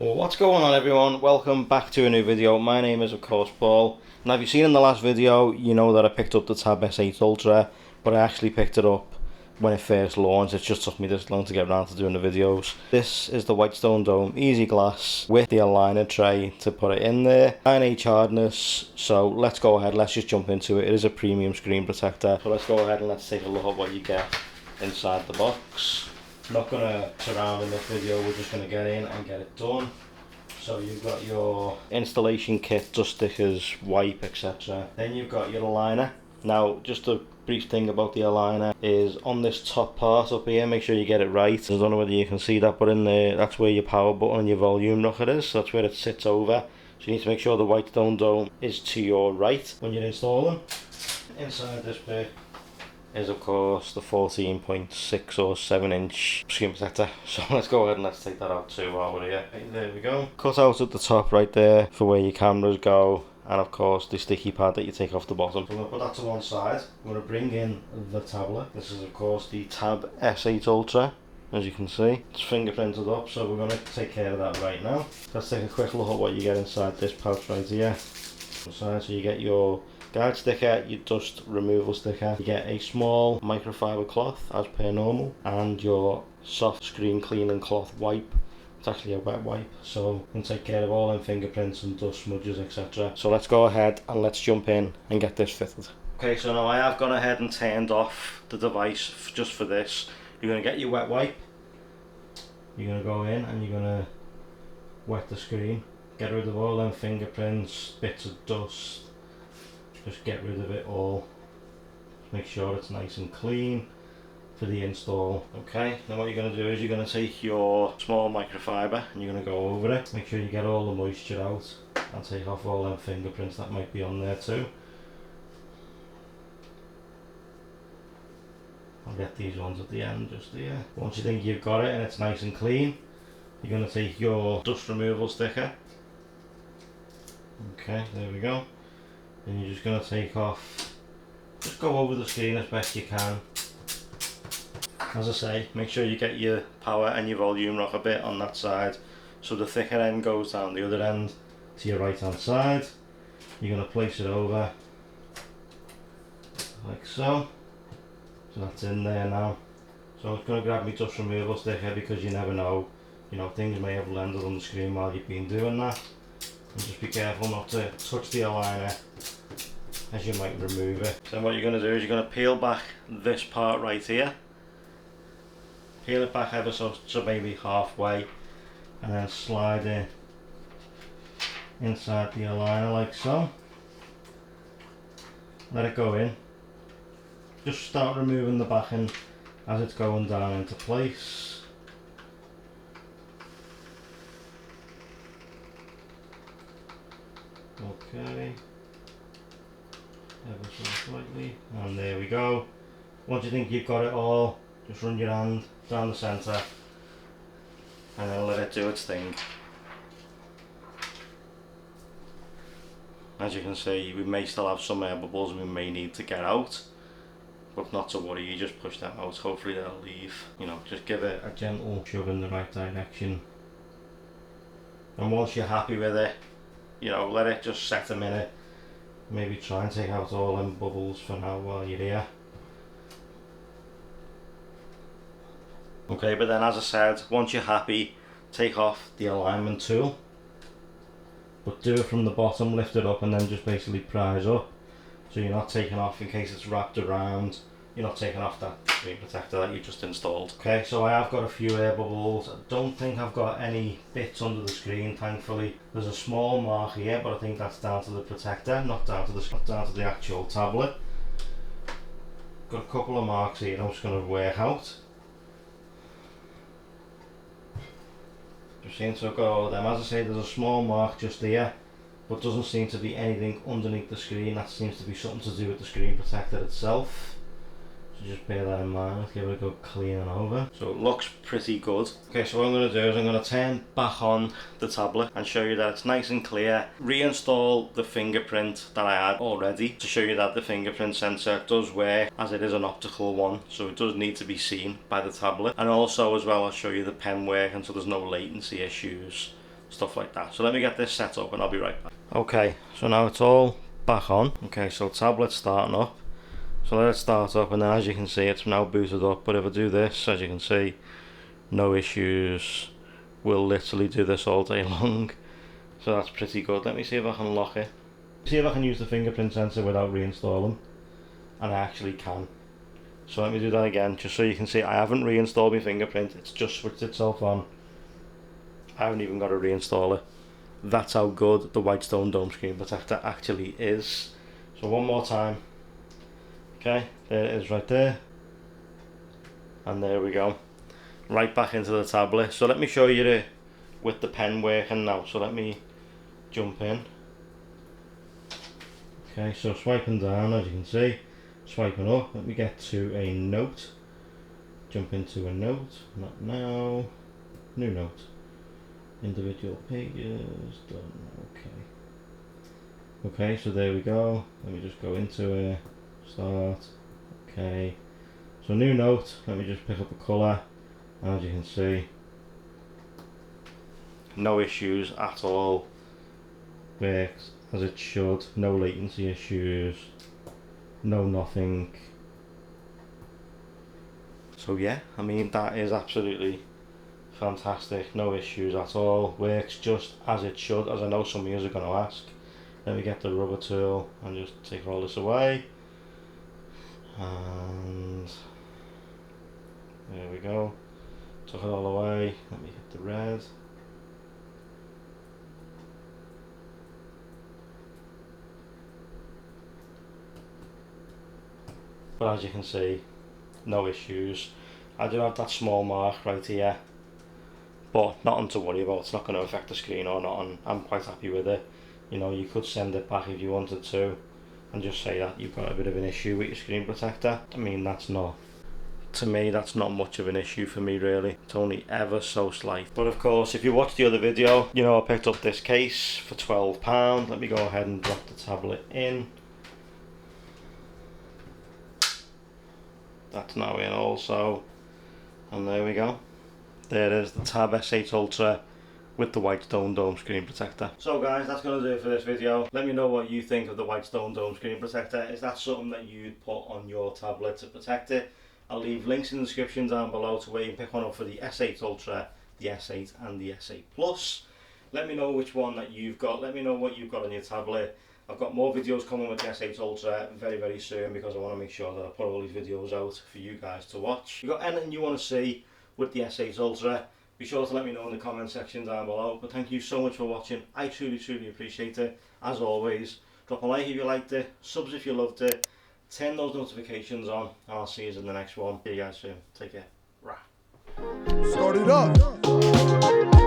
Well, what's going on everyone? Welcome back to a new video. My name is of course Paul. Now if you've seen in the last video, you know that I picked up the Tab S8 Ultra, but I actually picked it up when it first launched. It just took me this long to get around to doing the videos. This is the Whitestone Dome Easy Glass with the aligner tray to put it in there. 9H hardness, so let's go ahead, let's just jump into it. It is a premium screen protector, so let's go ahead and let's take a look at what you get inside the box. Not going to surround in this video, we're just going to get in and get it done. So you've got your installation kit, dust stickers, wipe, etc. Then you've got your aligner. Now just a brief thing about the aligner is on this top part up here, make sure you get it right. I don't know whether you can see that, but in there, that's where your power button and your volume rocker is, so that's where it sits over. So you need to make sure the Whitestone Dome is to your right when you're installing. Inside this bit is of course the 14.6 or 7 inch screen protector, so let's go ahead and let's take that out too while we're here. There we go, cut out at the top right there for where your cameras go, and of course the sticky pad that you take off the bottom. So I'm going to put that to one side. I'm going to bring in the tablet. This is of course the Tab S8 Ultra. As you can see, it's fingerprinted up, so we're going to take care of that right now. Let's take a quick look at what you get inside this pouch right here. So you get your guide sticker, your dust removal sticker, you get a small microfiber cloth as per normal, and your soft screen cleaning cloth wipe. It's actually a wet wipe, so you can take care of all them fingerprints and dust smudges, etc. So let's go ahead and let's jump in and get this fitted. Okay, so now I have gone ahead and turned off the device just for this. You're going to get your wet wipe, you're going to go in and you're going to wet the screen, get rid of all them fingerprints, bits of dust. Just get rid of it all. Just make sure it's nice and clean for the install. Okay, now what you're going to do is you're going to take your small microfiber and you're going to go over it. Make sure you get all the moisture out and take off all them fingerprints that might be on there too. I'll get these ones at the end just here. Once you think you've got it and it's nice and clean, you're going to take your dust removal sticker. Okay, there we go. And you're just going to take off, just go over the screen as best you can. As I say, make sure you get your power and your volume rocker bit on that side, so the thicker end goes down the other end to your right hand side. You're going to place it over like so. So that's in there now. So I'm going to grab my dust removal sticker because you never know, things may have landed on the screen while you've been doing that. And just be careful not to touch the aligner as you might remove it. So what you're going to do is you're going to peel back this part right here. Peel it back ever so maybe halfway, and then slide it inside the aligner like so. Let it go in. Just start removing the backing as it's going down into place. Okay, ever so slightly, and there we go. Once you think you've got it all, just run your hand down the centre and then let it do its thing. As you can see, we may still have some air bubbles we may need to get out, but not to worry, you just push them out, hopefully they'll leave. Just give it a gentle shove in the right direction, and once you're happy with it, let it just set a minute. Maybe try and take out all them bubbles for now while you're here. Okay, but then as I said, once you're happy, take off the alignment tool. But do it from the bottom, lift it up and then just basically prise up. So you're not taking off in case it's wrapped around. You're not taking off that screen protector that you just installed. Okay, so I have got a few air bubbles. I don't think I've got any bits under the screen, thankfully. There's a small mark here, but I think that's down to the protector, not down to the actual tablet. Got a couple of marks here I'm just going to work out. Just seem to have got all of them. As I say, there's a small mark just here, but doesn't seem to be anything underneath the screen. That seems to be something to do with the screen protector itself. So just bear that in mind, let's give it a good cleaning over. So it looks pretty good. Okay, so what I'm going to do is I'm going to turn back on the tablet and show you that it's nice and clear. Reinstall the fingerprint that I had already to show you that the fingerprint sensor does work, as it is an optical one, so it does need to be seen by the tablet. And also as well, I'll show you the pen working, so there's no latency issues stuff like that. So let me get this set up and I'll be right back. Okay, so now it's all back on. Okay, so tablet's starting up. So let it start up, and then as you can see it's now booted up. But if I do this, as you can see, no issues. We'll literally do this all day long. So that's pretty good. Let me see if I can lock it. See if I can use the fingerprint sensor without reinstalling. And I actually can. So let me do that again, just so you can see I haven't reinstalled my fingerprint, it's just switched itself on. I haven't even got to reinstall it. That's how good the Whitestone Dome Screen Protector actually is. So one more time. Okay, there it is right there. And there we go. Right back into the tablet. So let me show you it with the pen working now. So let me jump in. Okay, so swiping down, as you can see. Swiping up, let me get to a note. Jump into a note, not now. New note. Individual pages, done, okay. Okay, so there we go. Let me just go into it. Start. Okay. So new note, let me just pick up a colour. As you can see, no issues at all. Works as it should, no latency issues. No nothing. So yeah, I mean that is absolutely fantastic, no issues at all, works just as it should, as I know some of you are going to ask. Let me get the rubber tool and just take all this away, and there we go, took it all away. Let me hit the red. But as you can see, no issues. I do have that small mark right here, but nothing to worry about. It's not going to affect the screen or nothing. I'm quite happy with it. You know, you could send it back if you wanted to and just say that you've got a bit of an issue with your screen protector. I mean, that's not, to me, that's not much of an issue for me really. It's only ever so slight. But of course, if you watched the other video, you know I picked up this case for £12. Let me go ahead and drop the tablet in. That's now in also, and there we go. There is the Tab S8 Ultra with the Whitestone Dome Screen Protector. So guys, that's going to do it for this video. Let me know what you think of the Whitestone Dome Screen Protector. Is that something that you'd put on your tablet to protect it? I'll leave links in the description down below to where you can pick one up for the S8 Ultra, the S8 and the S8 Plus. Let me know which one that you've got. Let me know what you've got on your tablet. I've got more videos coming with the S8 Ultra very soon, because I want to make sure that I put all these videos out for you guys to watch. If you've got anything you want to see with the S8 Ultra, be sure to let me know in the comment section down below. But thank you so much for watching. I truly appreciate it. As always, drop a like if you liked it, subs if you loved it, turn those notifications on, and I'll see you in the next one. See you guys soon. Take care. Rah. Start it up.